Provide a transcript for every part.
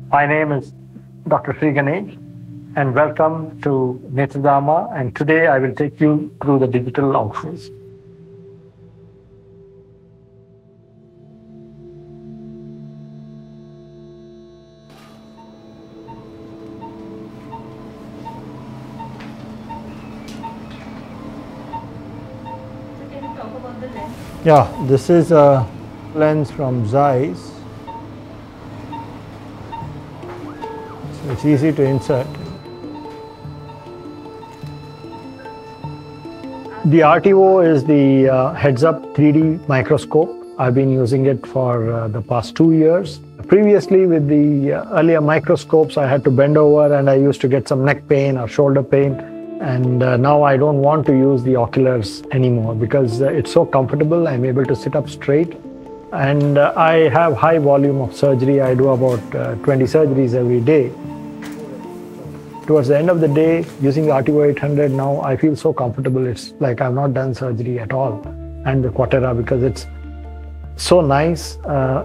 My name is Dr. Ganesh, and welcome to Netradama, and today I will take you through the digital outflows. Can you talk about the lens? Yeah, this is a lens from ZEISS. So it's easy to insert. The ARTEVO is the heads-up 3D microscope. I've been using it for the past 2 years. Previously, with the earlier microscopes, I had to bend over and I used to get some neck pain or shoulder pain. And now I don't want to use the oculars anymore because it's so comfortable. I'm able to sit up straight. And I have high volume of surgery. I do about 20 surgeries every day. Towards the end of the day, using the ARTEVO 800 now, I feel so comfortable. It's like I've not done surgery at all. And the Cataract, because it's so nice,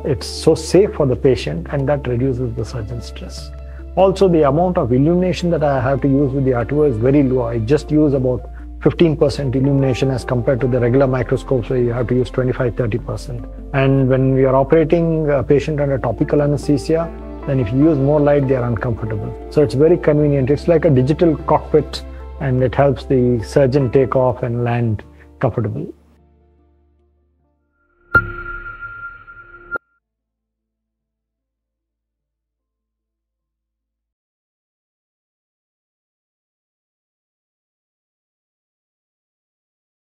it's so safe for the patient, and that reduces the surgeon stress. Also, the amount of illumination that I have to use with the ARTEVO is very low. I just use about 15% illumination as compared to the regular microscopes where you have to use 25–30%. And when we are operating a patient under topical anesthesia, then if you use more light, they are uncomfortable. So it's very convenient. It's like a digital cockpit, and it helps the surgeon take off and land comfortably.